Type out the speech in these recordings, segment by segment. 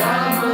Rama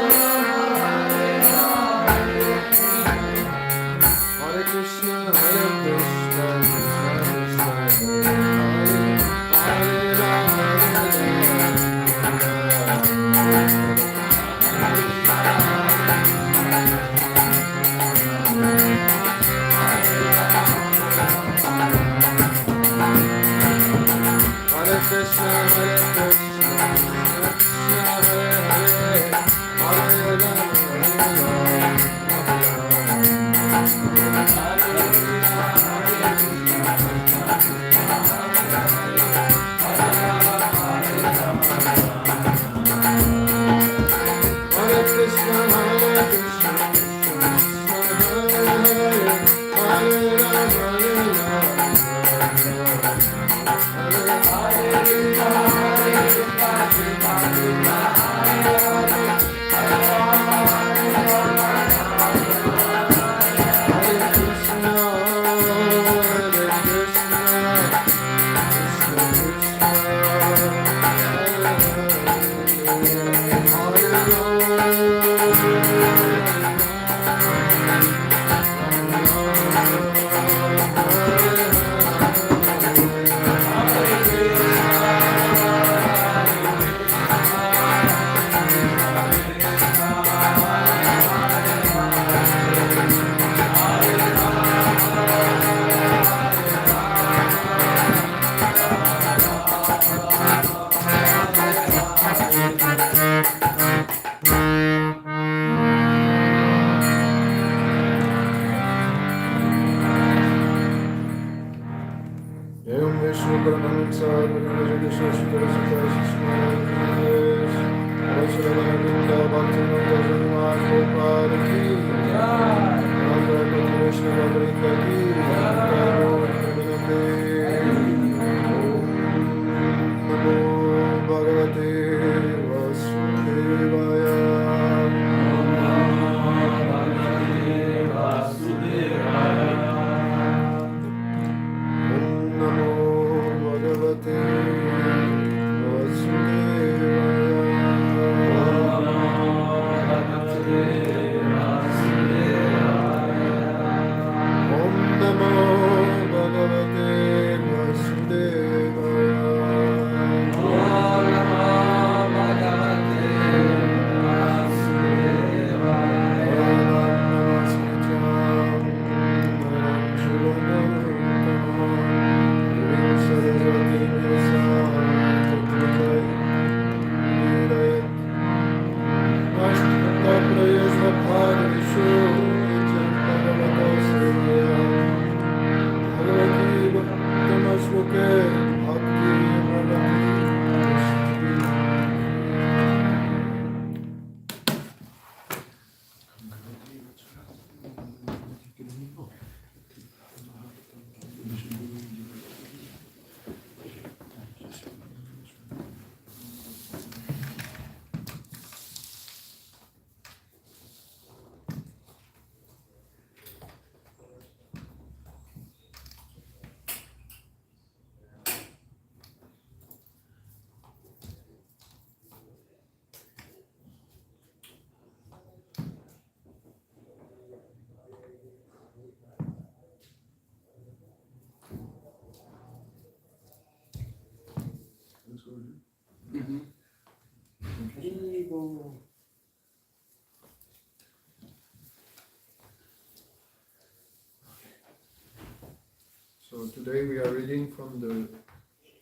So today we are reading from the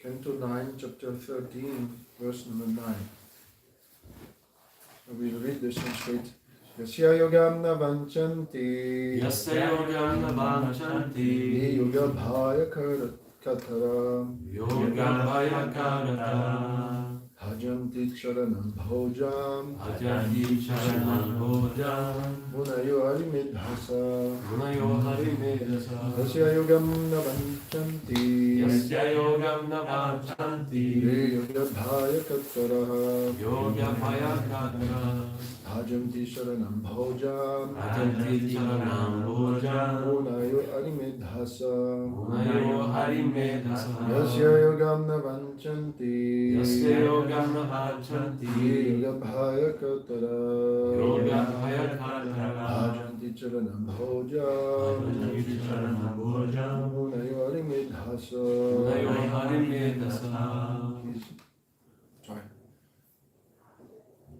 Canto 9, chapter 13, verse number 9. So we'll read the Sanskrit. Yasya yogam na vanchanti yoga bhaya katara bhajanti charanam bhojam munayo harimedhasa yasya yogam na vanchanti yoga bhaya katara bhajanti charanam bhojam munayo harimedhasa yasya yogam na vanchanti yoga bhaya katara bhajanti charanam bhojam munayo harimedhasa.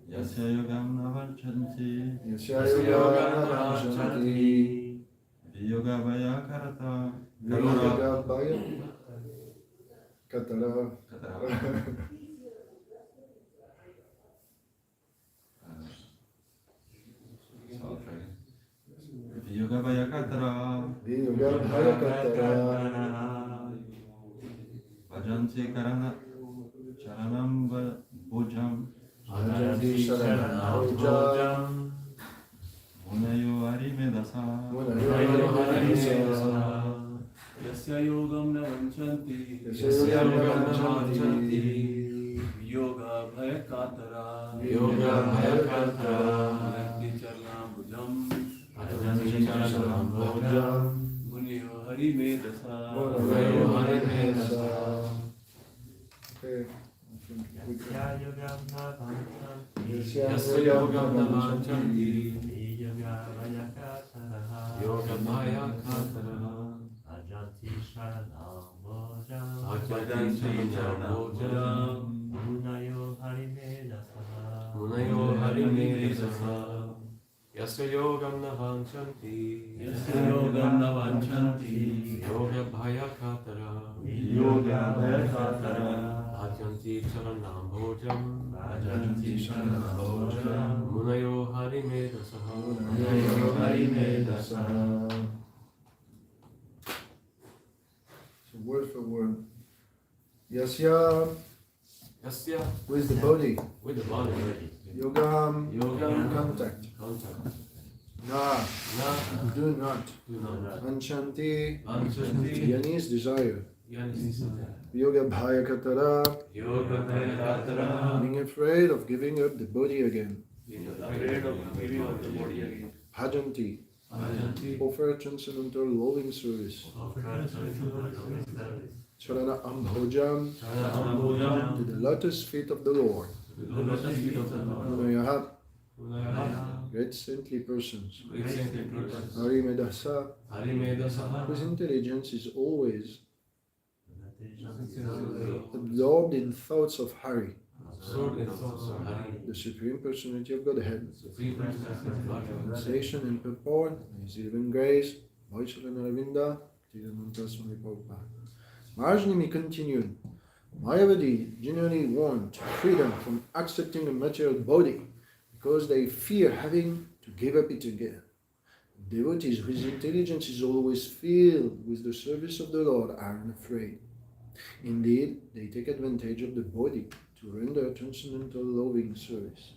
Yasya yogam navarchanti yoga vaya karata yoga vaya katara bhajanti karana charanam bhojam munayo harimedhasa yasya yogam na vanchanti yoga bhaya katara bhajanti charanam bhojam munayo harimedhasa. Okay. Yasya yogam navanchanti yogamaya katara bhajanti charanambojam munayo harime dasa. Yasya yogam navanchanti yogabhaya katara bhajanti charanambojam munayo harime dasa. So word for word. Yasya, with the body. Yogam, contact. Na, do not. Anchanti, yani is desire. Yoga bhaya katara, being afraid of giving up the body again. Bhajanti, offer transcendental loving service. Charana ambhojam, to the lotus feet of the Lord. Munayaha, great saintly persons. Harimedasa, whose intelligence is always absorbed in thoughts of Hari, the Supreme Personality of Godhead. Translation and purport, His Living Grace, Vaishalan Aravinda, Tirananta Swami Prabhupada. Maharajnimi continued, Mayavadi generally want freedom from accepting a material body because they fear having to give up it again. Devotees whose intelligence is always filled with the service of the Lord are unafraid. Indeed, they take advantage of the body to render transcendental loving service.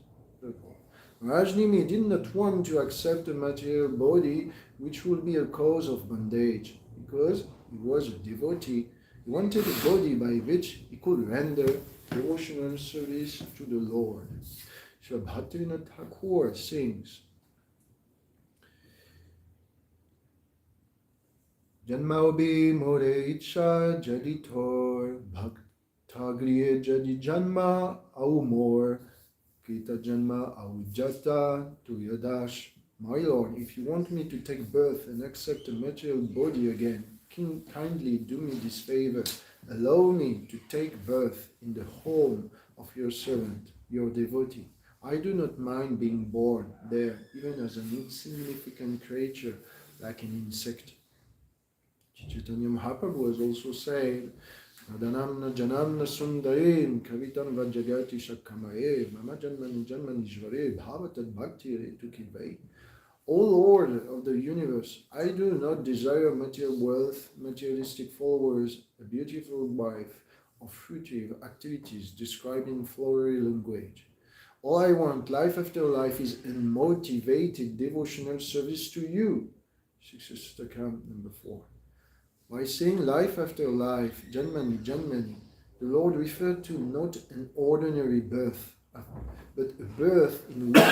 Maharajnimi did not want to accept a material body which would be a cause of bondage, because he was a devotee. He wanted a body by which he could render devotional service to the Lord. Sri Bhaktivinoda Thakur sings, Janmaobi more icha jaditor bhaktagriye jadi janma au more kita janma au jata tu yadash. My Lord, if you want me to take birth and accept a material body again, kindly do me this favor. Allow me to take birth in the home of your servant, your devotee. I do not mind being born there, even as an insignificant creature like an insect. Chaitanya Mahaprabhu has also said, Radhanamna janamna sundarim kavitam vajagati shakkamaye mama janmani janmani jvare bhavatad bhakti retukivai. O Lord of the universe, I do not desire material wealth, materialistic followers, a beautiful wife, or fruitive activities described in flowery language. All I want, life after life, is unmotivated devotional service to you. Shiksha number 4. By saying life after life, Janmani, Janmani, the Lord referred to not an ordinary birth, but a birth in which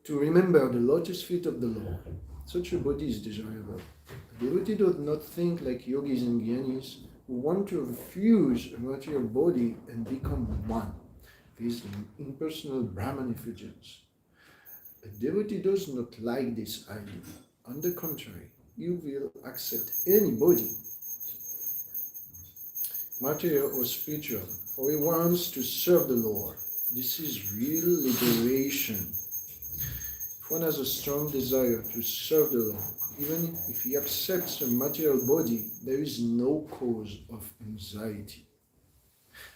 to remember the lotus feet of the Lord. Such a body is desirable. A devotee does not think like yogis and gyanis who want to refuse a material body and become one. These impersonal Brahman effulgence. A devotee does not like this idea. On the contrary, you will accept any body, material or spiritual, for he wants to serve the Lord. This is real liberation. If one has a strong desire to serve the Lord, even if he accepts a material body, there is no cause of anxiety.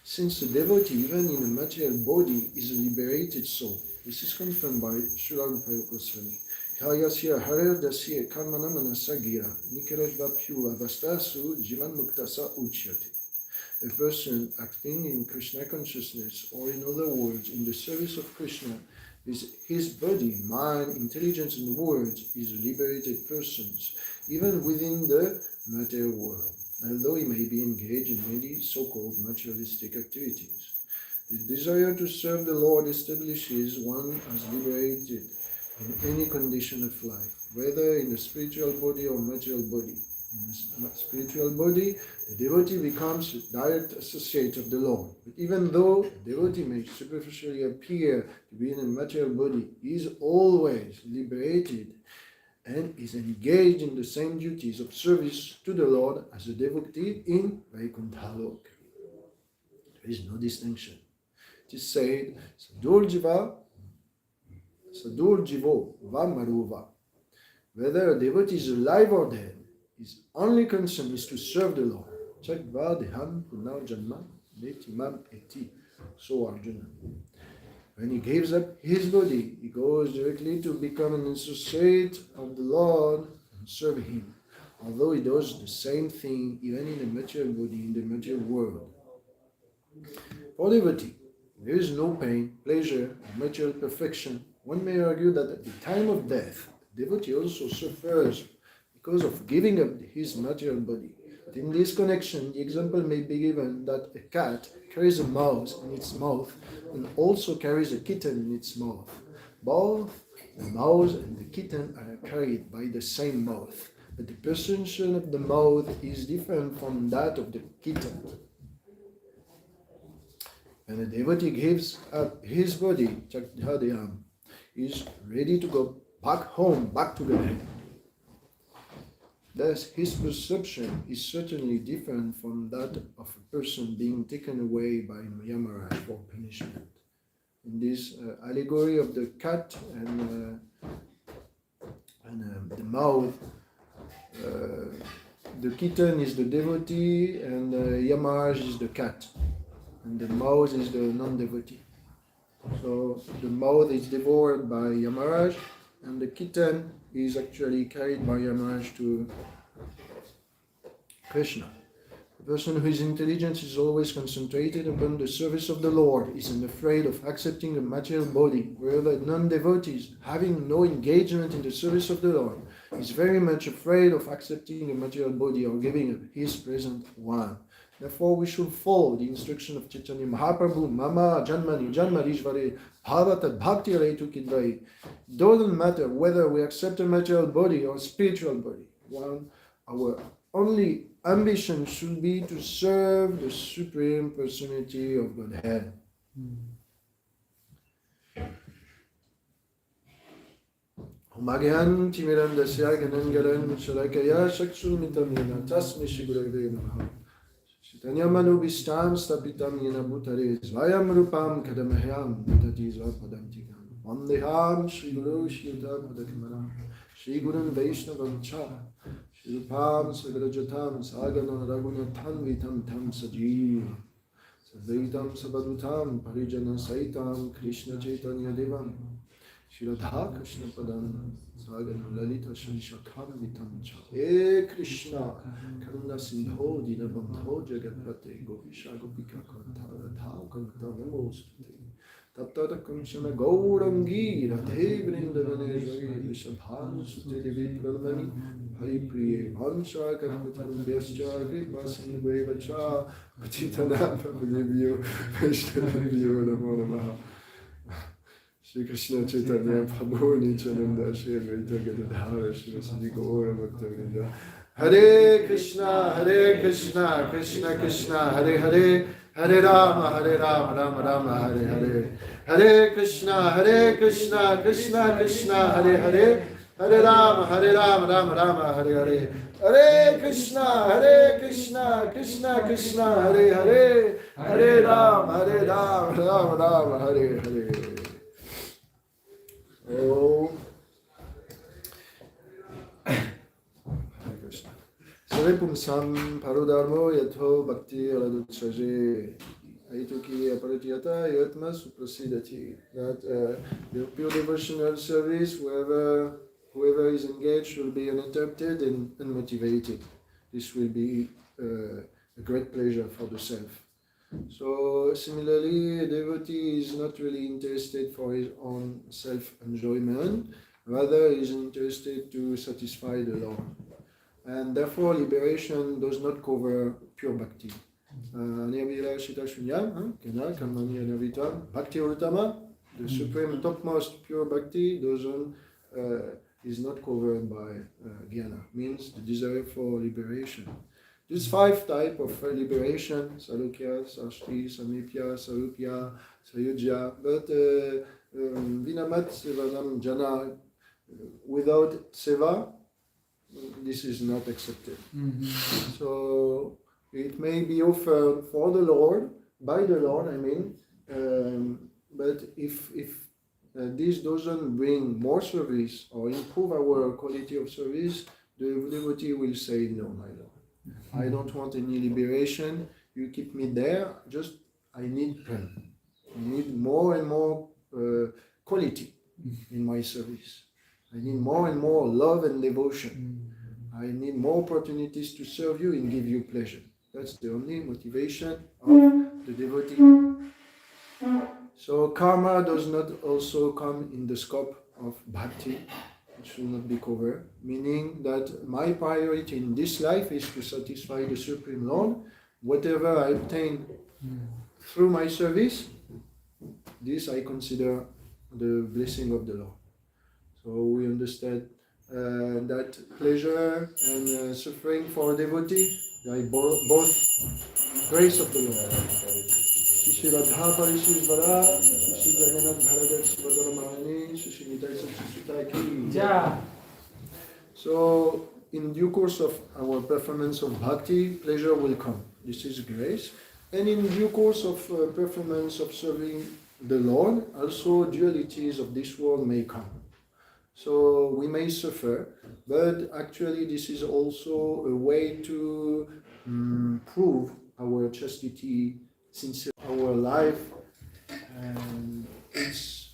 Since the devotee, even in a material body, is a liberated soul, this is confirmed by Sri Radha Parisisvara Mandir. Harer dasya karmana manasa gira nikarajva pyuva vastasu jivan muktasa uchyate. A person acting in Krishna consciousness, or in other words, in the service of Krishna, is his body, mind, intelligence, and words is liberated persons, even within the material world, although he may be engaged in many so-called materialistic activities. The desire to serve the Lord establishes one as liberated in any condition of life, whether in a spiritual body or material body. In this spiritual body, the devotee becomes a direct associate of the Lord. But even though the devotee may superficially appear to be in a material body, he is always liberated and is engaged in the same duties of service to the Lord as a devotee in Vaikuntha Loka. There is no distinction. It is said, Sadur Jivo Va Maruva. Whether a devotee is alive or dead, his only concern is to serve the Lord. Chakva Deham Punar Janma Netimam Eti. So Arjuna. When he gives up his body, he goes directly to become an associate of the Lord and serve him. Although he does the same thing even in the material body, in the material world. For devotee, there is no pain, pleasure, or material perfection. One may argue that at the time of death, the devotee also suffers because of giving up his material body. But in this connection, the example may be given that a cat carries a mouse in its mouth and also carries a kitten in its mouth. Both the mouse and the kitten are carried by the same mouth, but the perception of the mouth is different from that of the kitten. When a devotee gives up his body, Chakdhadhyam, he is ready to go back home, back to the head. Thus, his perception is certainly different from that of a person being taken away by Yamaraj for punishment. In this allegory of the cat and the mouth, the kitten is the devotee and Yamaraj is the cat, and the mouth is the non-devotee. So the mouth is devoured by Yamaraj, and the kitten is actually carried by Yamaraj to Krishna. The person whose intelligence is always concentrated upon the service of the Lord isn't afraid of accepting a material body, whereas non-devotees, having no engagement in the service of the Lord, is very much afraid of accepting a material body or giving up his present one. Therefore, we should follow the instruction of Chaitanya Mahaprabhu, Mama Janmani Janmarishvare Bhavatat Bhakti Retu Kidvai. It doesn't matter whether we accept a material body or a spiritual body. Our only ambition should be to serve the Supreme Personality of Godhead. Omagyan Timiram Dasya Ganangaran Shalakaya Shakshulmitam Yana Tasmi Shigurave Namaha. Tanyamanu Vistam Stapitam Yena Bhutare Svayam Rupam Kadamaham Bhutati Svapadantikam Vandeham Shri Guru Shilta Padakamaram Shri Gurun Vaishnavam Cha Shri Rupam Sagrajatam Sagana Raghunathan Vitam Tam Sajiva Sadvaitam Sabadutam Parijana Saitam Krishna Chaitanya Devam Shri Radha Krishna Padam Sagana Lalita Shashakam Vitam Cha He Krishna Karuna Sindho Dinabandho Jagatpate Gopisha Gopika Kanta Radha Kanta Namostute Taptata Kamshana Gaurangi Radhe Vrindavane Jari Vishabhan Sute Devi Pradmani Hari Priye Vansha Karmatarum Vyascha Kripa Sindhve Vacha Patitana Prabhu Vaishnavyo Namo Namaha Shri Krishna Chaitanya Prabhu Nityananda Shri Advaita Gadadhara Shri Vasudhi Gaura Bhakta Hare Krishna, Krishna Krishna, Hare Hare, Hare Rama, Rama Rama, Hare Hare. Hare Krishna, Krishna Krishna, Hare Hare, Hare Rama, Rama Hare Hare. Hare Krishna, Krishna Krishna, Hare Hare, Hare Rama, Rama Hare Hare. Oh. Saripumsam parodharmo yatho bhakti aladutsaje aituki aparitiyata yatma suprasidati. That the pure devotional service, whoever is engaged, will be uninterrupted and unmotivated. This will be a great pleasure for the self. So similarly, a devotee is not really interested for his own self-enjoyment, rather is interested to satisfy the Lord. And therefore, liberation does not cover pure bhakti. Bhakti Urtama, the supreme topmost pure bhakti, doesn't is not covered by jnana, means the desire for liberation. These 5 types of liberation, Salokya, Sashti, Samipya, Sarupya, Sayujya, but Vinamat Sevanam Jana, without Seva, this is not accepted. So it may be offered for the Lord, by the Lord, but if this doesn't bring more service or improve our quality of service, the devotee will say, no, my Lord. I don't want any liberation. You keep me there. I need prem. I need more and more quality in my service. I need more and more love and devotion. I need more opportunities to serve you and give you pleasure. That's the only motivation of the devotee. So karma does not also come in the scope of bhakti. It should not be covered, meaning that my priority in this life is to satisfy the Supreme Lord. Whatever I obtain through my service, this I consider the blessing of the Lord. So we understand that pleasure and suffering for a devotee, they both grace of the Lord. Sri Radha Parisisvara Mandir. So, in due course of our performance of bhakti, pleasure will come. This is grace. And in due course of performance of serving the Lord, also dualities of this world may come. So we may suffer, but actually this is also a way to prove our chastity, sincerity, our life, and it's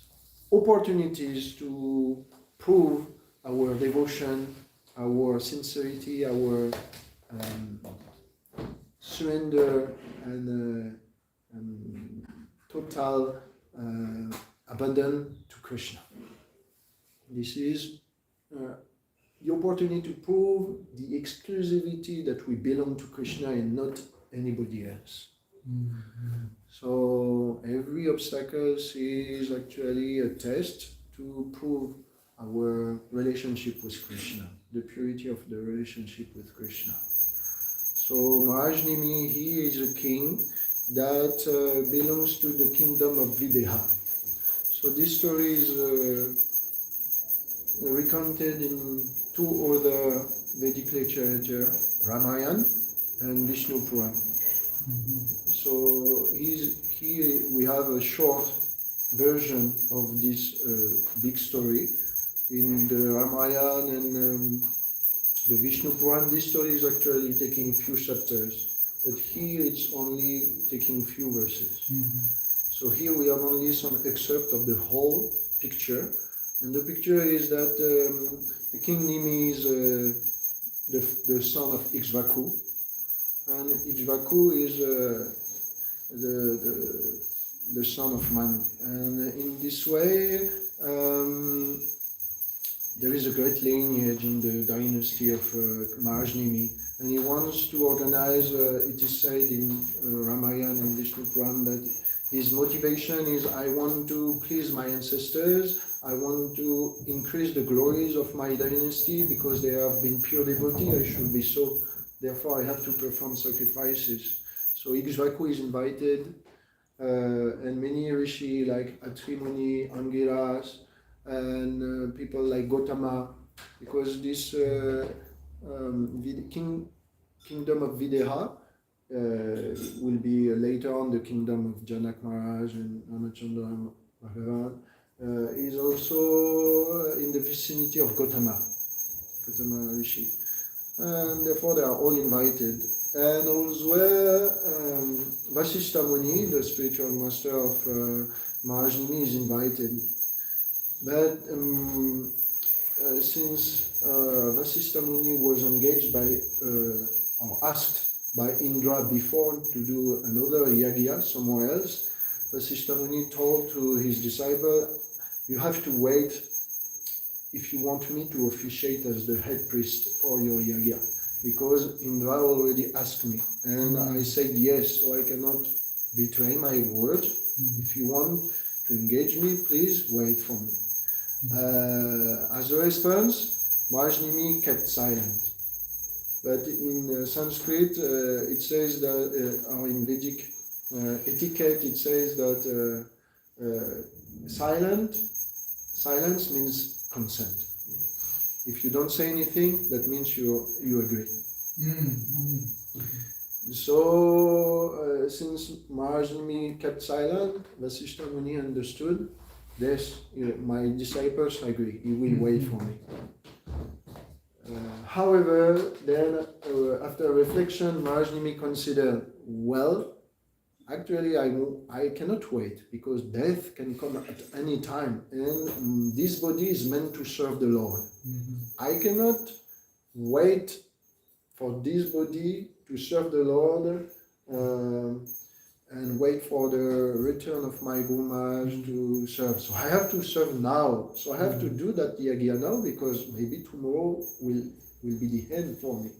opportunities to prove our devotion, our sincerity, our surrender and total abandon to Krishna. This is the opportunity to prove the exclusivity that we belong to Krishna and not anybody else. So every obstacle is actually a test to prove our relationship with Krishna, the purity of the relationship with Krishna. So Maharaj-Nimi, he is a king that belongs to the kingdom of Videha. So this story is recounted in 2 other Vedic literature, Ramayana and Vishnu Puran. So here we have a short version of this big story. In the Ramayana and the Vishnu Puran, this story is actually taking few chapters, but here it's only taking few verses. So here we have only some excerpt of the whole picture, and the picture is that the king Nimi is the son of Ikshvaku, and Ikshvaku is the son of Manu, and in this way there is a great lineage in the dynasty of Maharaj-Nimi, and he wants to organize, it is said in Ramayana and Vishnu Puran that his motivation is, I want to please my ancestors, I want to increase the glories of my dynasty because they have been pure devotee, I should be so, therefore I have to perform sacrifices. So Ikshvaku is invited, and many rishi like Atri Muni, Angiras, and people like Gautama, because this kingdom of Videha will be later on the kingdom of Janak Maharaj and Ramachandra Bhagavan, is also in the vicinity of Gautama Rishi. And therefore they are all invited. And also Vasishtha Muni, the spiritual master of Maharaj-Nimi, is invited. But since Vasishtha Muni was engaged by, or asked by Indra before to do another yagya somewhere else, Vasishtha Muni told to his disciple, you have to wait if you want me to officiate as the head priest for your yagya, because Indra already asked me, and I said yes, so I cannot betray my word. If you want to engage me, please wait for me. As a response, Maharaj kept silent. But in Sanskrit, it says that, or in Vedic etiquette, it says that silence means consent. If you don't say anything, that means you agree. So, since Maharaj kept silent, Vasishtha Muni understood, yes, my disciples agree, he will wait for me. However, then after reflection, Maharaj considered, well, actually I cannot wait, because death can come at any time, and this body is meant to serve the Lord. I cannot wait for this body to serve the Lord and wait for the return of my Guru Maharaj to serve. So I have to serve now. So I have to do that yagya now, because maybe tomorrow will be the end for me.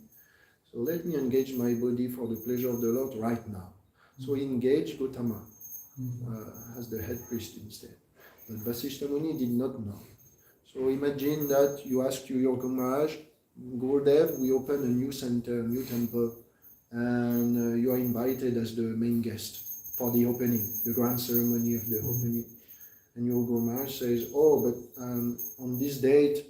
So let me engage my body for the pleasure of the Lord right now. So he engaged Gautama as the head priest instead. But Vasishtha Muni did not know. So imagine that you ask your Guru Maharaj, Gurudev, we open a new center, a new temple, and you are invited as the main guest for the opening, the grand ceremony of the opening. And your Guru Maharaj says, oh, but on this date,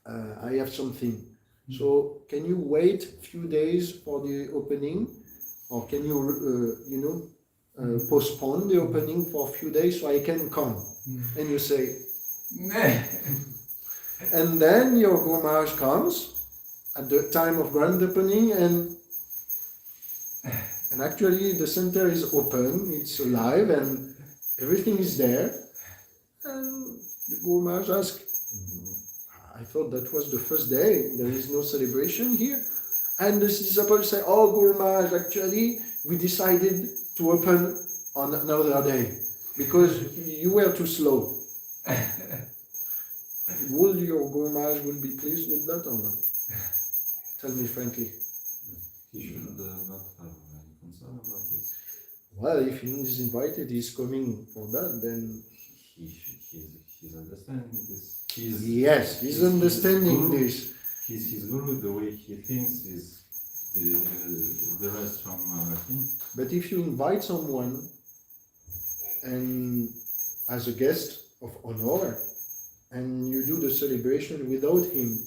I have something. So can you wait a few days for the opening? Or can you, postpone the opening for a few days so I can come? And you say, and then your Guru Maharaj comes at the time of grand opening, and actually the center is open, it's alive, and everything is there. And the Guru Maharaj asked, I thought that was the first day, there is no celebration here. And the disciples say, oh, Guru Maharaj, actually we decided to open on another day because you were too slow. Will your Guru Maharaj will be pleased with that or not? Tell me frankly. He should not have any concern about this. Well, if he is invited, he's coming for that, then... He's understanding this. Yes, he's understanding guru, this. His guru, the way he thinks is the rest from him. But if you invite someone and as a guest of honor, and you do the celebration without him,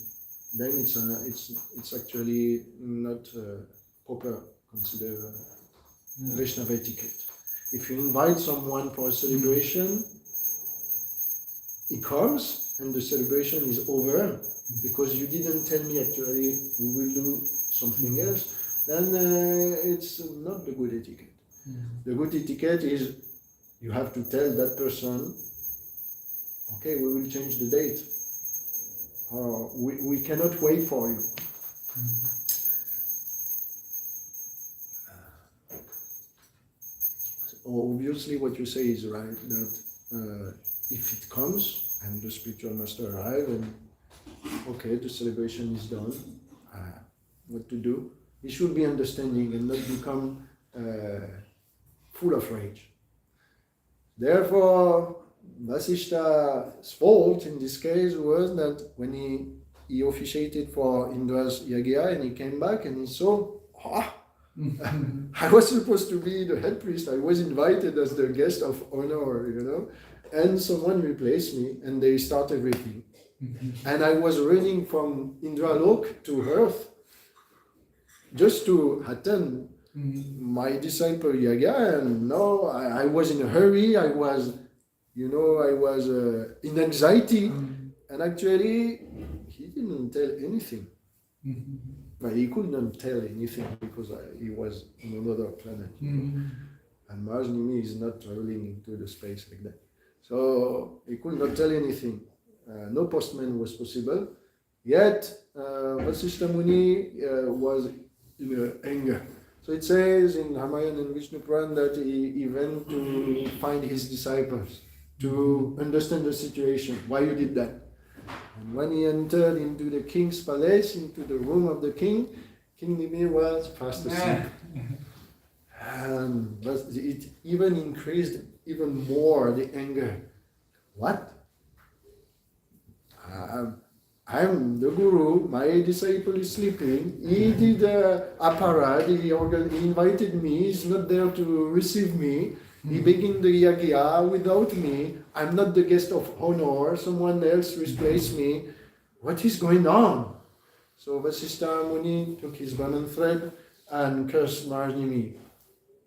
then it's actually not proper, considered Vaishnava etiquette. If you invite someone for a celebration, he comes and the celebration is over because you didn't tell me actually we will do something else, then it's not the good etiquette. The good etiquette is you have to tell that person, okay, we will change the date. We cannot wait for you. Obviously what you say is right, that if it comes and the spiritual master arrives and okay, the celebration is done, what to do? He should be understanding and not become full of rage. Therefore, Vasishtha's fault in this case was that when he officiated for Indra's yagya and he came back and he saw, I was supposed to be the head priest, I was invited as the guest of honor, and someone replaced me and they started everything. And I was running from Indralok to earth just to attend my disciple yaga, and no, I was in a hurry, I was in anxiety, and actually he didn't tell anything. But he could not tell anything because he was on another planet. And Maharaj Nimi is not traveling into the space like that. So he could not tell anything. No postman was possible. Yet Vasishtha Muni was in anger. So it says in Ramayana and Vishnu Puran that he went to find his disciples to understand the situation. Why you did that? And when he entered into the king's palace, into the room of the king, King Nimi was fast asleep. And it even increased even more the anger. What? I'm the guru, my disciple is sleeping, he did a parade, he invited me, he's not there to receive me, he began the yagya without me, I'm not the guest of honor, someone else replaced me, what is going on? So Vasishtha Muni took his Brahman thread and cursed Maharnimi.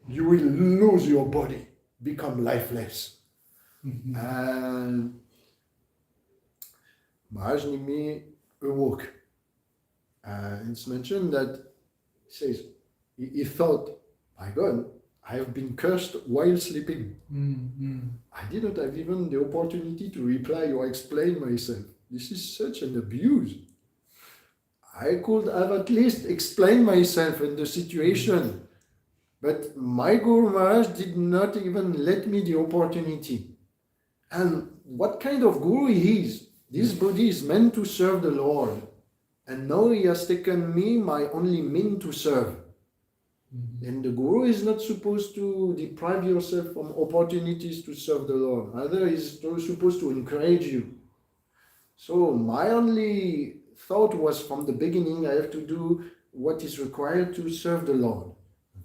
You will lose your body, become lifeless. And Maharnimi awoke. And it's mentioned that he says, he thought, my God, I have been cursed while sleeping. I did not have even the opportunity to reply or explain myself. This is such an abuse. I could have at least explained myself and the situation. But my Guru Maharaj did not even let me the opportunity. And what kind of Guru he is? This body is meant to serve the Lord. And now he has taken me, my only mean to serve. And the Guru is not supposed to deprive yourself from opportunities to serve the Lord. Rather, he's supposed to encourage you. So my only thought was from the beginning, I have to do what is required to serve the Lord.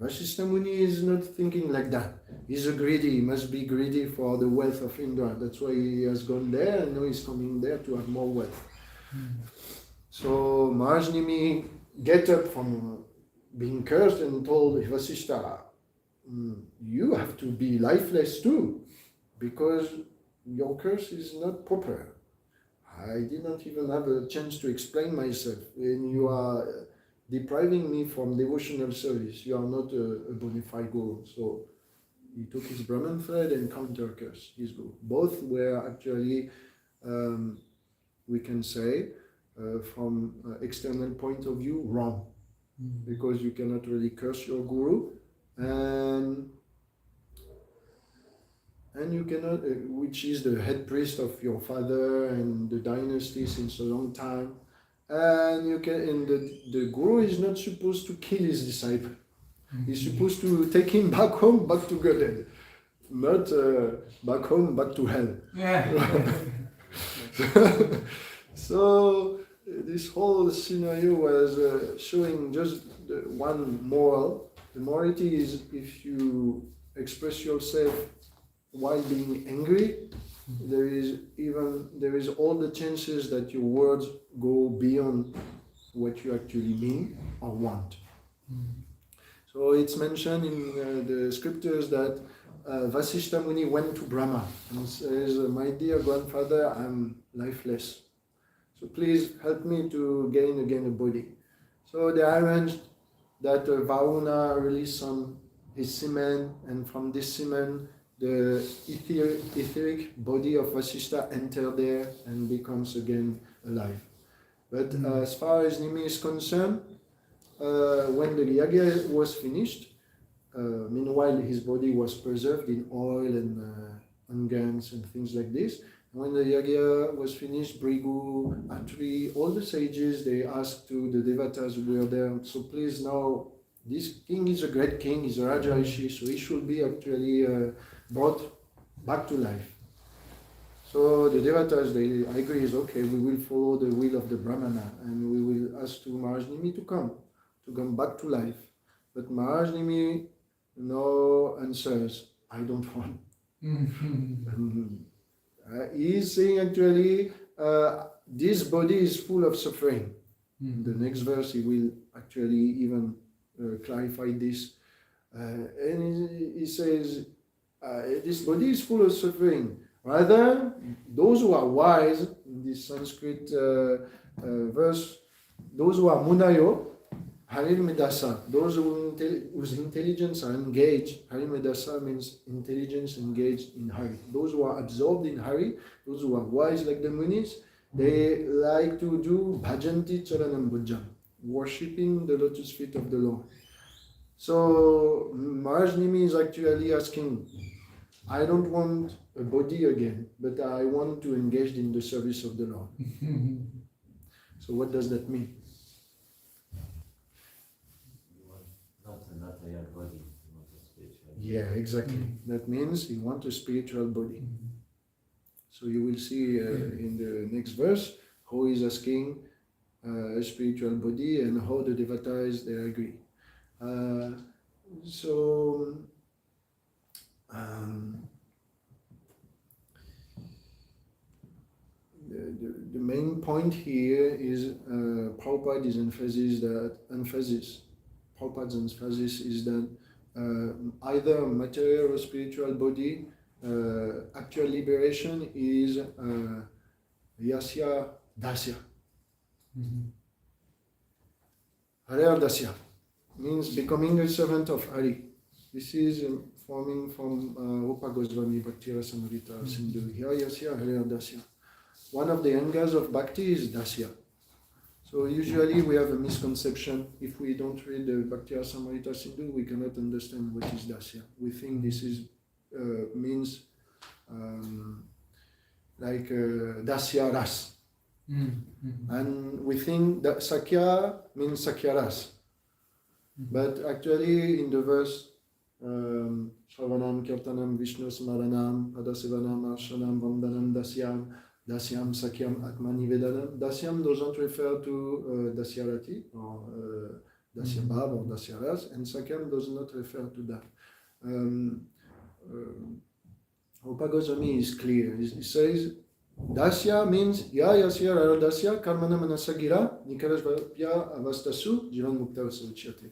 Vasishtha Muni is not thinking like that. He's a greedy, he must be greedy for the wealth of Indra. That's why he has gone there and now he's coming there to have more wealth. So Maharnimi get up from being cursed and told Vasishtha, you have to be lifeless too, because your curse is not proper. I did not even have a chance to explain myself, and you are depriving me from devotional service. You are not a bona fide guru. So he took his Brahman thread and counter-cursed his guru. Both were actually, we can say, from external point of view, wrong. Because you cannot really curse your guru, and you cannot, which is the head priest of your father and the dynasty since a long time, and you can, and the guru is not supposed to kill his disciple. He's supposed to take him back home, back to Godhead, not back home, back to hell. So this whole scenario was showing just one moral. The morality is, if you express yourself while being angry, there is all the chances that your words go beyond what you actually mean or want. So it's mentioned in the scriptures that Vasishtha Muni went to Brahma and says, my dear grandfather, I'm lifeless. So please help me to gain again a body. So they arranged that Varuna released some his semen, and from this semen the etheric body of Vasishtha entered there and becomes again alive. But as far as Nimi is concerned, when the yagya was finished, meanwhile his body was preserved in oil and unguents and things like this. When the yagya was finished, Brigu, Atri, all the sages, they asked to the devatas who were there, so please now, this king is a great king, he's a Raja Rishi, so he should be actually brought back to life. So the devatas, they agree, is okay, we will follow the will of the Brahmana, and we will ask to Maharnimi to come back to life. But Maharnimi, no answers, I don't want. He is saying actually, this body is full of suffering. In the next verse, he will actually even clarify this. And he says, this body is full of suffering. Rather, those who are wise, in this Sanskrit verse, those who are munayo, harimedasa, those whose intelligence are engaged. Harimedasa means intelligence engaged in Hari. Those who are absorbed in Hari, those who are wise like the Munis, they like to do bhajanti charanam bhujam, worshipping the lotus feet of the Lord. So Maharnimi is actually asking, I don't want a body again, but I want to engage in the service of the Lord. So what does that mean? Not a young body, not a spiritual body. Yeah, exactly. That means he wants a spiritual body. So you will see in the next verse who is asking a spiritual body and how the devatas they agree. The main point here is Prabhupada's emphasis is that either material or spiritual body, actual liberation is Yasya Dasya. Hare Dasya means becoming a servant of Hari. This is forming from Rupa Goswami Bhakti Rasamrita Sindhu. Here Yasya Hare Dasya. One of the angas of Bhakti is Dasya. So usually we have a misconception. If we don't read the Bhakti Rasamrita Sindhu, we cannot understand what is Dasya. We think this is means like Dasya Ras. And we think that Sakya means Sakya Ras. But actually in the verse Shravanam Kirtanam Vishnu Smaranam Padasevanam Arshanam Vandanam Dasyam Sakyam Atmani Vedanam. Dasyam doesn't refer to Dasyarati or Dasyabhav or Dasyaras, and Sakyam does not refer to that. Rupa Goswami is clear. He says Dasya means Ya Yasya Rara Dasya Karmana Manasagira Nikarashvapya Avastasu Jivan Mukta Vasauchyate.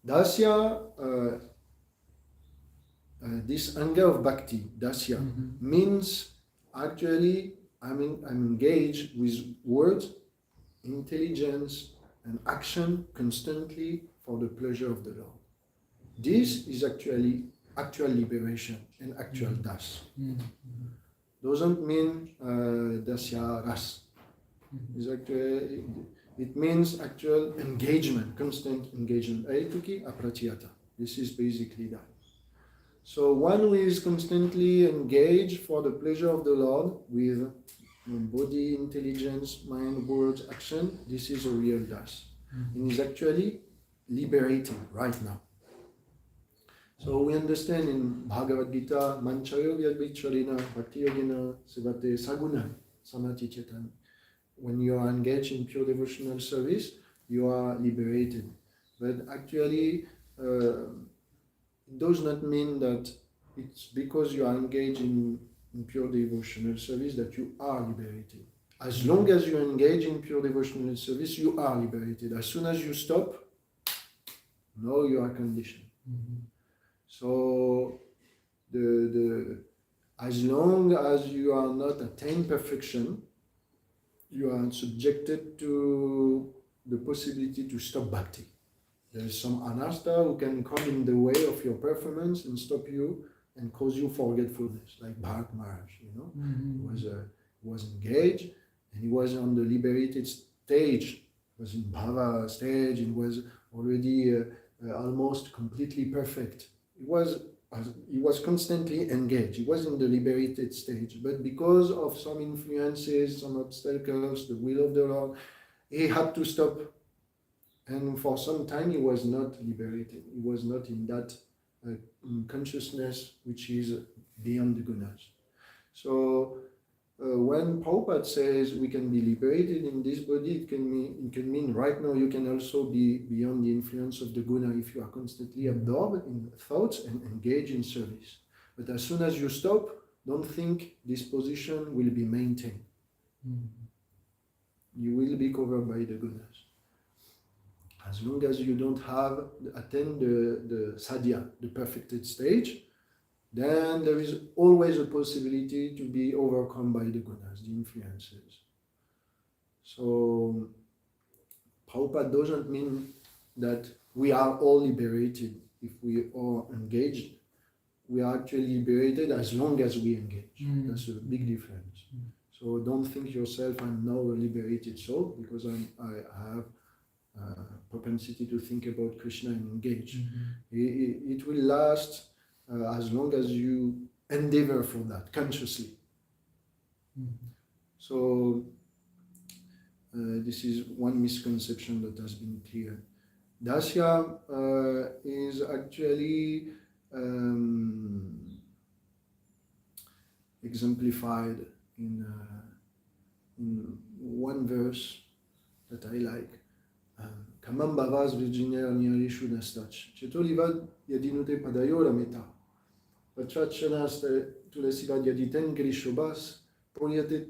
Dasya, this anger of bhakti, Dasya, means actually I'm engaged with words, intelligence, and action constantly for the pleasure of the Lord. This is actually actual liberation and actual das. Doesn't mean dasya ras. It means actual engagement, constant engagement. Aituki apratiyata. This is basically that. So one who is constantly engaged for the pleasure of the Lord with body, intelligence, mind, words, action, this is a real das. And is actually liberating right now. So we understand in Bhagavad Gita, Manchayo Vyadvicharina Bhakti Yogina Sevate Saguna Samati Chetan. When you are engaged in pure devotional service, you are liberated. But actually, it does not mean that it's because you are engaged in pure devotional service that you are liberated. As long as you engage in pure devotional service, you are liberated. As soon as you stop, now you are conditioned. So, as long as you are not attained perfection, you are subjected to the possibility to stop bhakti. There is some anartha who can come in the way of your performance and stop you and cause you forgetfulness, like Bharat Maharaj, He was engaged and he was on the liberated stage. He was in bhava stage, he was already almost completely perfect. He was constantly engaged. He was in the liberated stage, but because of some influences, some obstacles, the will of the Lord, he had to stop. And for some time, he was not liberated. He was not in that consciousness which is beyond the gunas. So when Prabhupada says we can be liberated in this body, it can mean right now you can also be beyond the influence of the guna if you are constantly absorbed in thoughts and engaged in service. But as soon as you stop, don't think this position will be maintained. You will be covered by the gunas. As long as you don't have attained the sadhya, the perfected stage, then there is always a possibility to be overcome by the gunas, the influences. So, Prabhupada doesn't mean that we are all liberated if we are engaged. We are actually liberated as long as we engage. That's a big difference. So don't think yourself, I'm now a liberated soul, because I have propensity to think about Krishna and engage. It will last as long as you endeavor for that consciously. So this is one misconception that has been cleared. Dasya is actually exemplified in in one verse that I like. Kamam bavas virginia niarishu nastach. Chetolivad yadinute padayola meta. Pachachana tulesivad yaditen grishobas. Polyate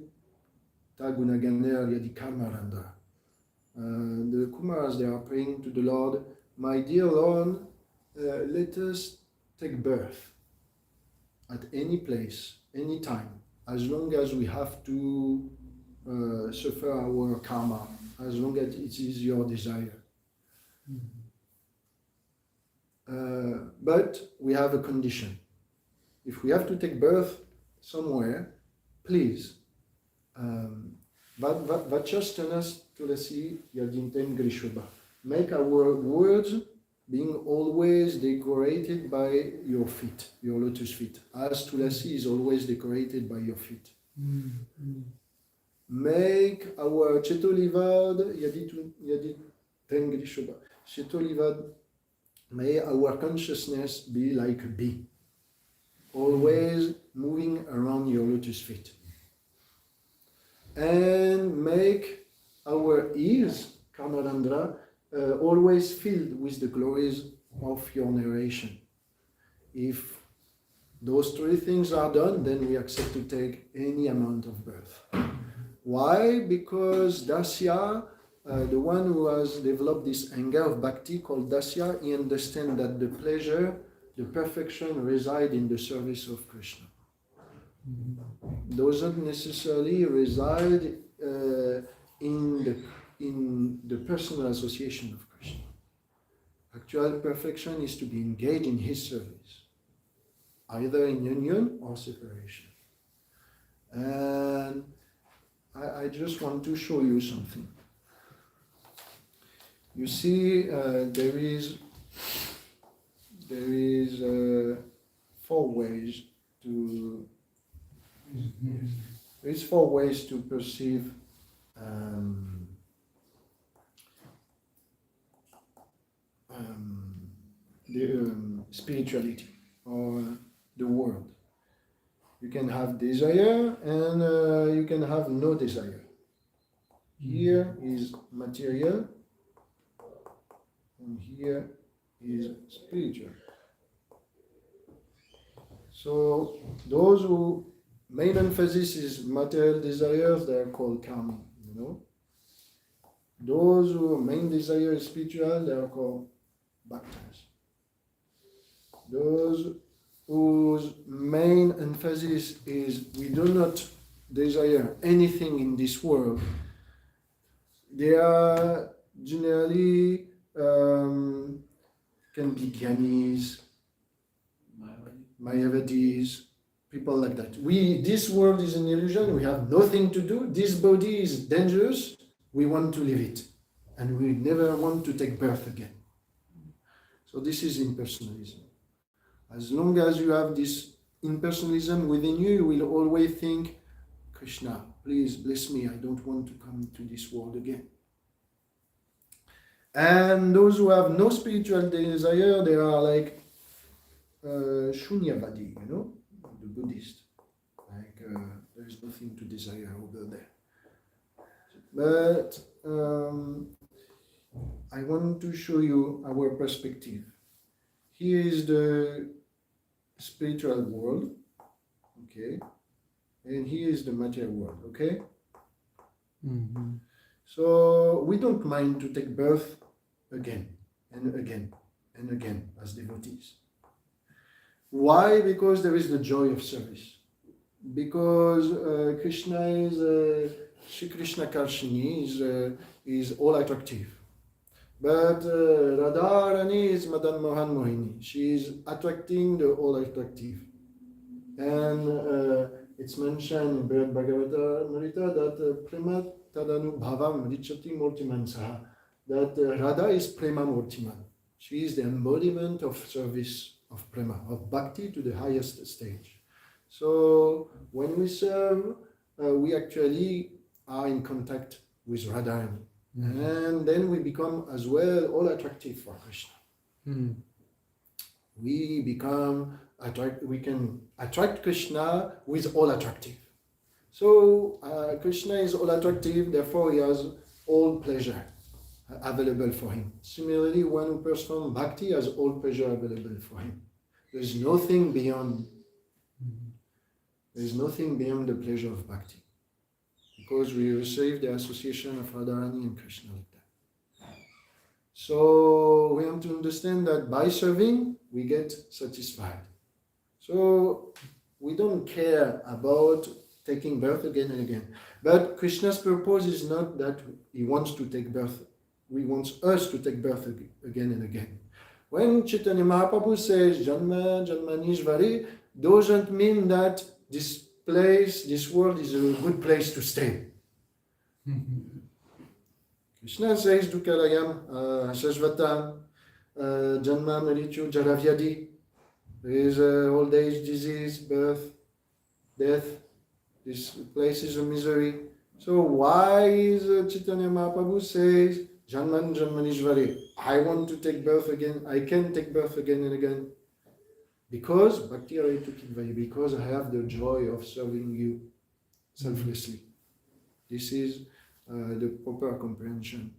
tagunaganer yadikarmaranda. The Kumaras, they are praying to the Lord, my dear Lord, let us take birth at any place, any time, as long as we have to suffer our karma, as long as it is your desire. But we have a condition. If we have to take birth somewhere, please, Vachastanas tulasi yadintem grishobha. Make our words being always decorated by your feet, your lotus feet, as tulasi is always decorated by your feet. Make our chetolivad yaditem grishobha. Chetolivad, may our consciousness be like a bee, always moving around your lotus feet. And make our ears, Karmarandra, always filled with the glories of your narration. If those three things are done, then we accept to take any amount of birth. Why? Because Dasya, the one who has developed this anger of bhakti called Dasya, he understands that the pleasure, the perfection reside in the service of Krishna. Doesn't necessarily reside in the personal association of Krishna. Actual perfection is to be engaged in his service, either in union or separation. And I just want to show you something. You see, there is four ways to. There's four ways to perceive the spirituality or the world. You can have desire and you can have no desire. Here is material and here is spiritual. So those who main emphasis is material desires, they are called kami, you know. Those who main desire is spiritual, they are called bhaktas. Those whose main emphasis is we do not desire anything in this world, they are generally can be Gyanis, Mayavadis, people like that. This world is an illusion, we have nothing to do, this body is dangerous, we want to leave it, and we never want to take birth again. So this is impersonalism. As long as you have this impersonalism within you, you will always think, Krishna, please bless me, I don't want to come to this world again. And those who have no spiritual desire, they are like Shunyavadi, you know, the Buddhist. Like there is nothing to desire over there. But I want to show you our perspective. Here is the spiritual world, okay, and here is the material world, okay. So we don't mind to take birth again and again and again as devotees. Why? Because there is the joy of service. Because Krishna is Shri Krishna Karshini is all attractive. But Radharani is Madan Mohan Mohini. She is attracting the all attractive. And it's mentioned in Brihad Bhagavata Marita that Prema Tadanu Bhavam Richati Murtiman Saha. That Radha is Prema Murtiman. She is the embodiment of service of Prema, of Bhakti to the highest stage. So when we serve, we actually are in contact with Radharani. And then we become as well all attractive for Krishna. We can attract Krishna with all attractive. So Krishna is all attractive, therefore he has all pleasure available for him. Similarly, one who performs bhakti has all pleasure available for him. There's nothing beyond the pleasure of bhakti, because we receive the association of Radharani and Krishna like that. So we have to understand that by serving, we get satisfied. So we don't care about taking birth again and again. But Krishna's purpose is not that he wants to take birth. He wants us to take birth again and again. When Chaitanya Mahaprabhu says Janma, Janmanishvari, doesn't mean that this world is a good place to stay. Krishna says Dukalayam, Shashvata, Janma, Mrityu, Jaravyadi. There is old age, disease, birth, death. This place is a misery. So why is Chaitanya Mahaprabhu says, Janman Janmanishvari, I want to take birth again, I can take birth again and again. Because Bhakti Arayutukidvai, because I have the joy of serving you selflessly. This is the proper comprehension.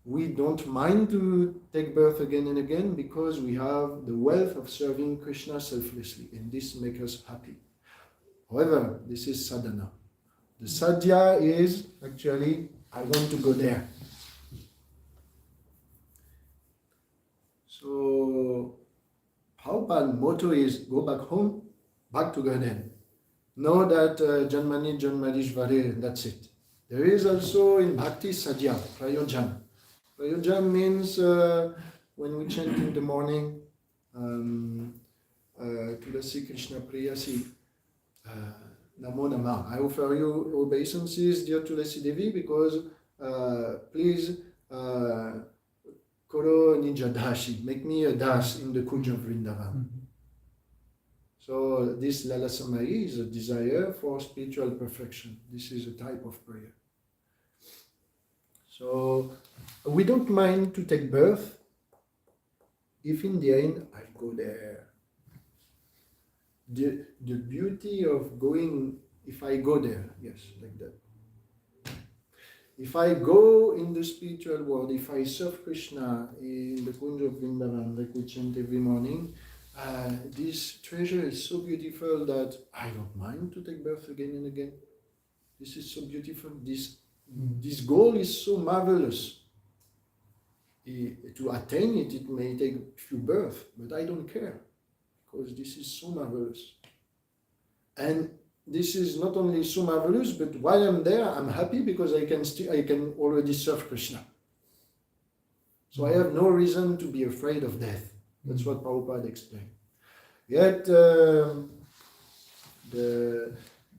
We don't mind to take birth again and again because we have the wealth of serving Krishna selflessly, and this makes us happy. However, this is sadhana. The sadhya is actually, I want to go there. So, Prabhupada's motto is, go back home, back to Garden. Know that Janmani Janmalishvare, that's it. There is also in Bhakti sadhya, prayojan. Prayojan means when we chant in the morning, Tulasi Krishna Priyasi, Namo Nama. I offer you obeisances, dear Tulasi Devi, because please Koro Ninja Dashi, make me a dash in the Kunj of Vrindavan. So this Lalasamai is a desire for spiritual perfection. This is a type of prayer. So we don't mind to take birth if in the end I go there. The beauty of going, if I go there, yes, like that. If I go in the spiritual world, if I serve Krishna in the Kunj of Vrindavan, like we chant every morning, this treasure is so beautiful that I don't mind to take birth again and again. This is so beautiful. This goal is so marvelous. To attain it, it may take a few births, but I don't care, because this is so marvelous. And this is not only so marvelous, but while I'm there, I'm happy because I can already serve Krishna. So I have no reason to be afraid of death. That's what Prabhupada explained. Yet the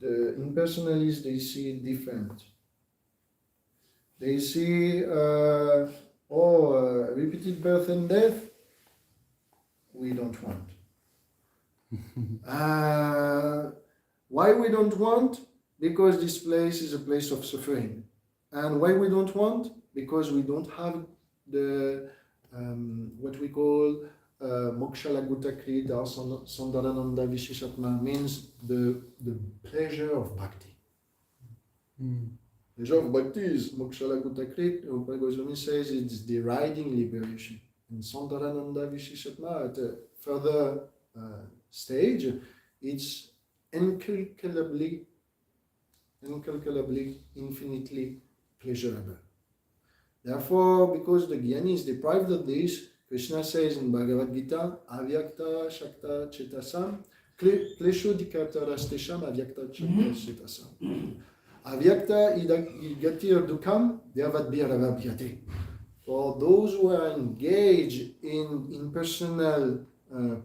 impersonalists, they see it different. They see repeated birth and death, we don't want. Why we don't want? Because this place is a place of suffering. And why we don't want? Because we don't have the what we call moksha laguta krit or sandarananda visheshatma, means the pleasure of bhakti. Pleasure of bhakti is moksha laguta krit. Rupa Goswami says it's deriding liberation. And sandarananda visheshatma, at a further stage, it's incalculably, infinitely pleasurable. Therefore, because the Jnani is deprived of this, Krishna says in Bhagavad Gita, Avyakta Shakta Chetasam, Klesho Dikata Rastesham Avyakta Shakta Chetasam. Avyakta Igatir Dukam, Devadbhiravabhyate. For those who are engaged in impersonal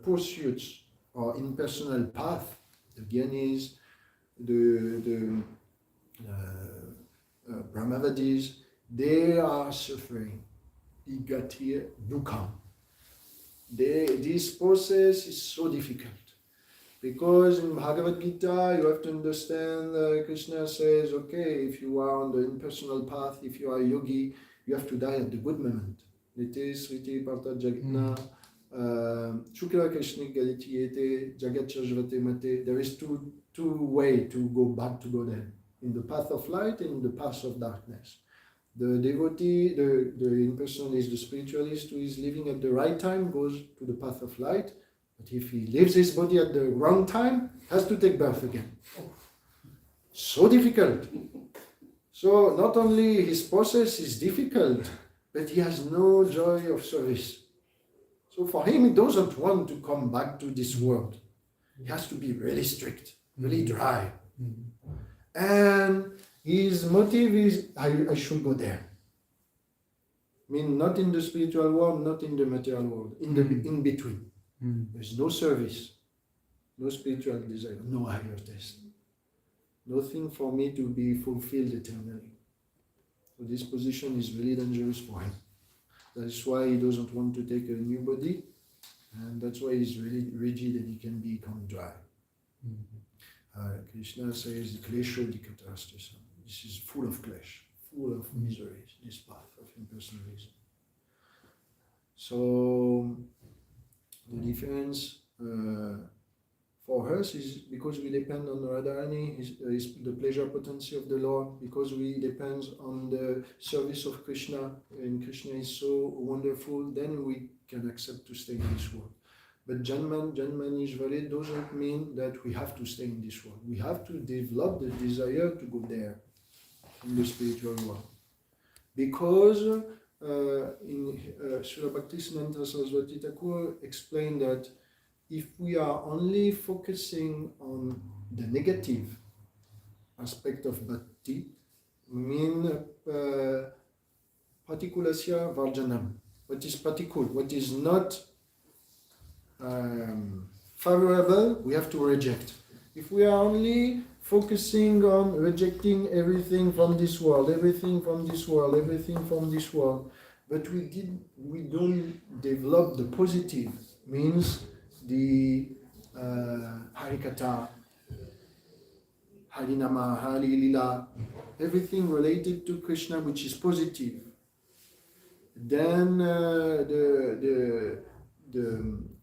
pursuits or impersonal path, the Jnanis, the Brahmavadis, they are suffering. Igatir Dukam. This process is so difficult. Because in Bhagavad Gita, you have to understand, Krishna says, okay, if you are on the impersonal path, if you are a yogi, you have to die at the good moment. Niti Sriti Parta Jagna, Shukra Krishna Galitiyete, Jagat Chajvate Mate. There is two two ways to go back to God, in the path of light and in the path of darkness. The devotee, the impersonalist, the spiritualist who is living at the right time goes to the path of light, but if he leaves his body at the wrong time, has to take birth again. So difficult. So not only his process is difficult, but he has no joy of service. So for him, he doesn't want to come back to this world. He has to be really strict, really dry. And his motive is, I should go there. I mean, not in the spiritual world, not in the material world, in between. There's no service, no spiritual desire, no higher taste. Nothing for me to be fulfilled eternally. So this position is really dangerous for him. That's why he doesn't want to take a new body, and that's why he's really rigid and he can become dry. Krishna says, Klesho dikatastasam. This is full of klesh, full of miseries, this path of impersonalism. So the difference for us is because we depend on Radharani, is the pleasure potency of the Lord, because we depend on the service of Krishna, and Krishna is so wonderful, then we can accept to stay in this world. But Janman Ishvara doesn't mean that we have to stay in this world. We have to develop the desire to go there, in the spiritual world. Because in Sri Bhaktisiddhanta Saraswati Thakur explained that if we are only focusing on the negative aspect of bhakti, mean partikulasya varjanam, what is particular, what is not favorable, we have to reject. If we are only focusing on rejecting everything from this world, everything from this world, everything from this world, but we don't develop the positive, means the Harikatha, Harinama, Harilila, everything related to Krishna which is positive, then the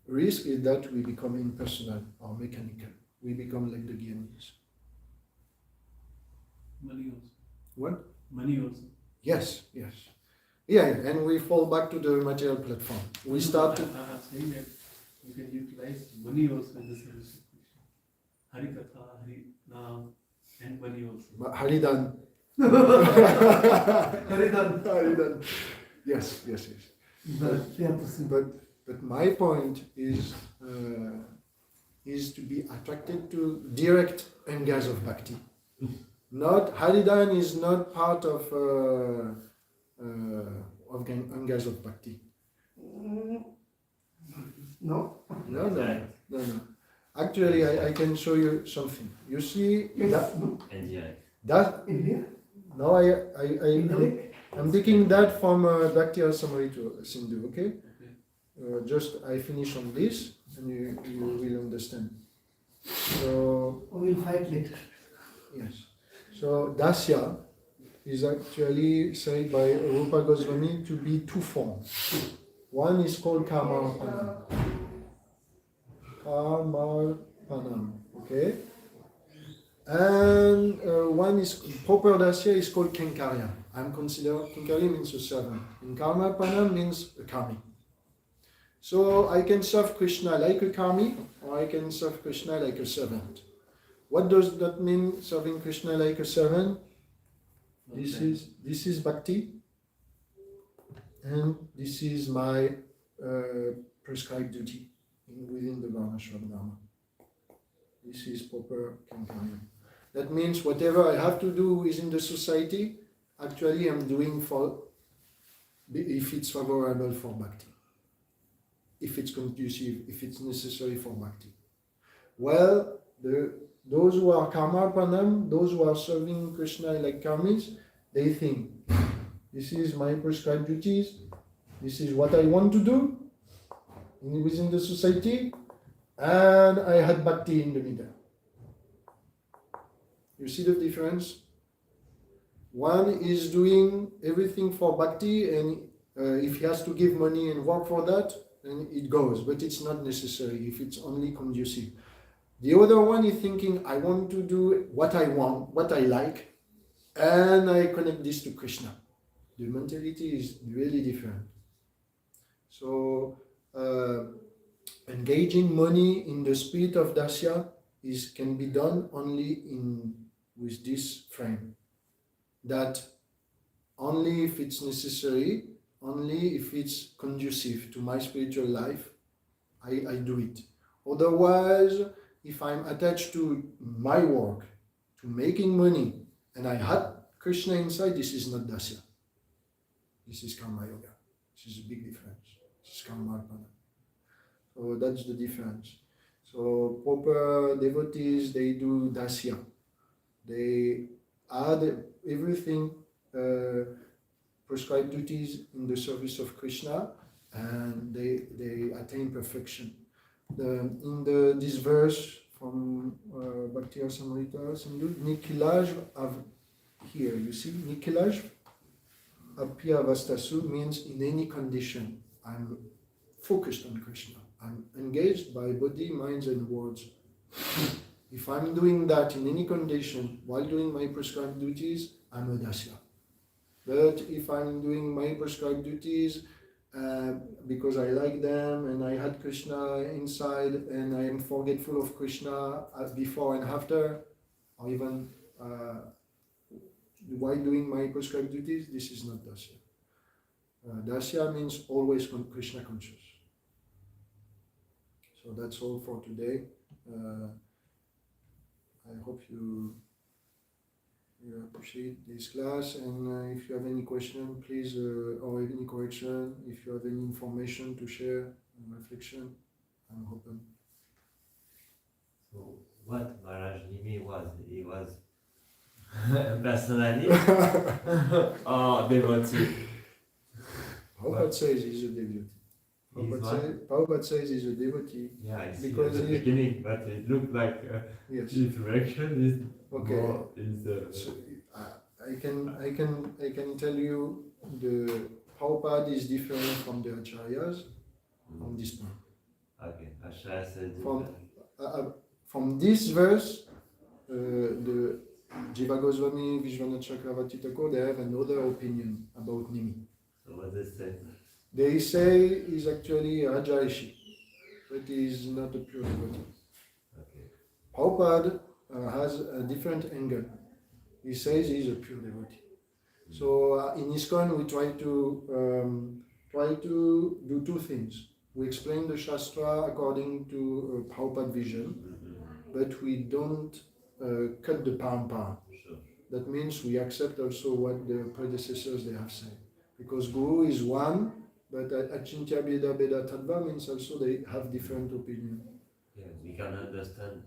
risk is that we become impersonal or mechanical. We become like the Gyanis. Money also. What? Money also. Yes. Yeah, and we fall back to the material platform. We start to... I'm saying that you can utilize money also in the service of Krishna. Harikatha, Harinam, and money also. Haridan. Haridan. Yes. But my point is to be attracted to direct engas of bhakti. Not Haridan is not part of engas of bhakti. No. Actually, I can show you something. You see that In here? now I'm taking that from Bhakti Rasamrita Sindhu. Okay. Just I finish on this, and you will understand. So We will fight later. yes. So Dasya is actually said by Rupa Goswami to be two forms. One is called Karmarpanam. Okay? And one is proper Dasya is called Kenkarya. I'm considered, Kenkarya means a servant. And Karmarpanam means a karmi. So I can serve Krishna like a karmi, or I can serve Krishna like a servant. What does that mean, serving Krishna like a servant? This is bhakti, and this is my prescribed duty within the Varnashram Dharma. This is proper Kankarya. That means whatever I have to do within the society, actually I'm doing for, if it's favorable for bhakti, if it's conducive, if it's necessary for bhakti. Well, those who are Karmarpanam, those who are serving Krishna like karmis, they think, this is my prescribed duties, this is what I want to do within the society, and I had bhakti in the middle. You see the difference? One is doing everything for bhakti, and if he has to give money and work for that, then it goes, but it's not necessary if it's only conducive. The other one is thinking, I want to do what I want, what I like, and I connect this to Krishna. The mentality is really different. So, engaging money in the spirit of Dasya can be done only with this frame. That only if it's necessary, only if it's conducive to my spiritual life, I do it. Otherwise, if I'm attached to my work, to making money, and I had Krishna inside, this is not Dasya. This is Karma Yoga. This is a big difference. This is Karma Arpana. So that's the difference. So proper devotees, they do Dasya. They add everything, prescribed duties in the service of Krishna, and they attain perfection. This verse from Bhakti Rasamrita Sindhu, Nikhilaj here, you see, Nikhilaj Apya Avastasu means in any condition. I'm focused on Krishna. I'm engaged by body, minds, and words. If I'm doing that in any condition while doing my prescribed duties, I'm a Dasya. But if I'm doing my prescribed duties because I like them and I had Krishna inside and I am forgetful of Krishna before and after, or even while doing my prescribed duties, this is not Dasya. Dasya means always Krishna conscious. So that's all for today. I hope you appreciate this class, and if you have any question, please, or any correction, if you have any information to share, reflection, I'm open. So what Maharaj Nimi was? He was a personality or devotee? Prabhupada says he's a devotee. Prabhupada says he's a devotee. Yeah, I see Because at the beginning, but it looked like yes. interaction is Okay. more in the... So, I can tell you the Prabhupada is different from the Acharyas on this point. Okay, Acharya said From this verse, the Jiva Goswami, Vishwanath Chakravarti Thakur, they have another opinion about Nimi. So what they say? They say he's actually a Rajarishi, but he is not a pure devotee. Okay. Prabhupada has a different angle. He says he's a pure devotee. So in ISKCON we try to do two things. We explain the Shastra according to Prabhupada vision, but we don't cut the parampara. Sure. That means we accept also what the predecessors they have said. Because Guru is one, but Achintya Beda Beda Tattva means also they have different opinion. Yeah, we can understand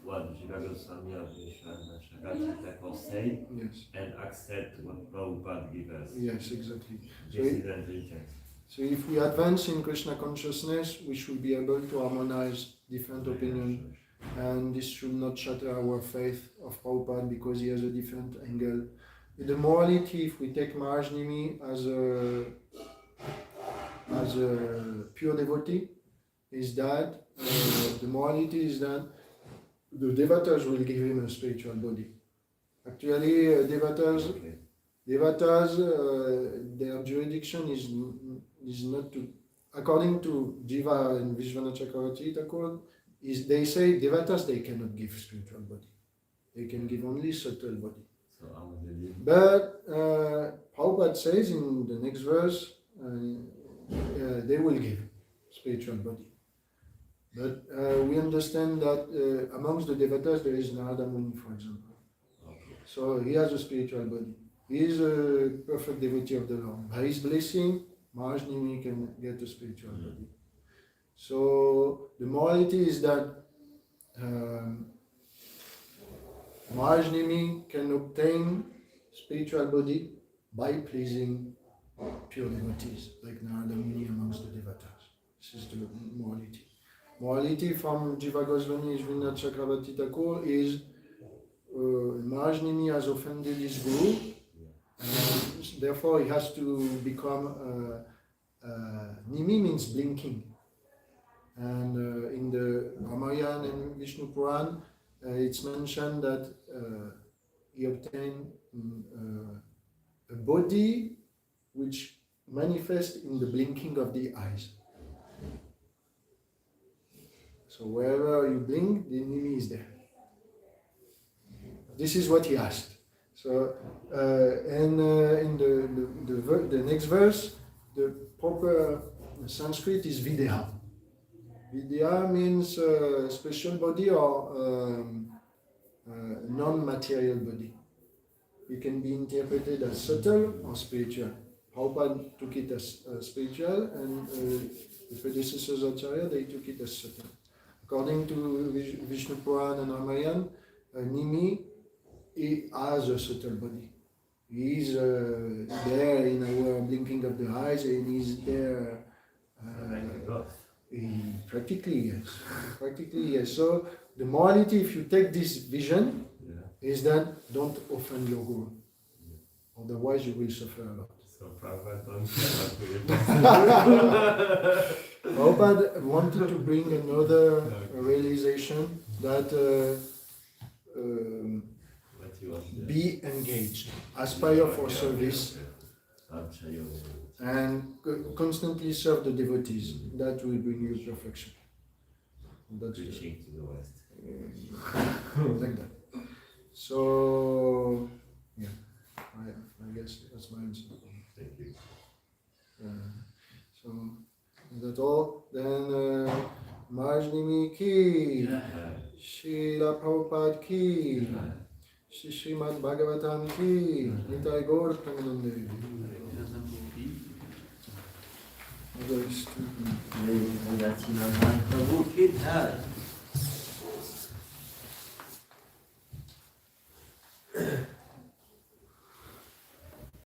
what Jiva Goswami or Vishwanath Chakravarti Thakur say Yes. and accept what Prabhupada gives us. Yes, exactly. Dissident reject. So if we advance in Krishna consciousness, we should be able to harmonize different opinions, and this should not shatter our faith of Prabhupada because he has a different angle. The morality, if we take Maharaj Nimi as a pure devotee, is that the morality is that the devatas will give him a spiritual body. Actually, devatas, their jurisdiction is not to, according to Jiva and Vishwanath Chakravarti Thakur, they say devatas they cannot give spiritual body. They can give only subtle body. So I would believe. But Prabhupada says in the next verse, they will give spiritual body. But we understand that amongst the devatas there is Narada Muni, for example. Okay. So he has a spiritual body. He is a perfect devotee of the Lord. By his blessing, Maharaj Nimi can get a spiritual body. So the morality is that Maharaj Nimi can obtain spiritual body by pleasing pure devotees, like Narada Muni amongst the devatas. This is the morality. Morality from Jiva Goswami, Vishwanath Chakravarti Thakur is Maharaj Nimi has offended his guru, and therefore he has to become Nimi means blinking, And in the Ramayana and Vishnu Puran, it's mentioned that he obtained a body which manifests in the blinking of the eyes. So wherever you blink, the enemy is there. This is what he asked. So, in the next verse, the proper Sanskrit is Vidya. Vidya means special body or non-material body. It can be interpreted as subtle or spiritual. Prabhupada took it as spiritual, and the predecessors of Acharya, they took it as subtle. According to Vishnu Puran and Ramayana, Nimi, he has a subtle body. He is there in our blinking of the eyes, and he's there. Practically yes. So the morality, if you take this vision, is that don't offend your guru. Otherwise you will suffer a lot. So Prabhupada don't care. Prabhupada wanted to bring another realization that be engaged, aspire for service, and constantly serve the devotees. That will bring you perfection. That's Preaching to the West. like that. So, yeah, I guess that's my answer. Thank you. So, is that all? Then, Majnimi ki, Srila Prabhupada ki, Srimad Bhagavatam ki, Nitai Gaur Premanande. Revatinandana prabhu ki jai.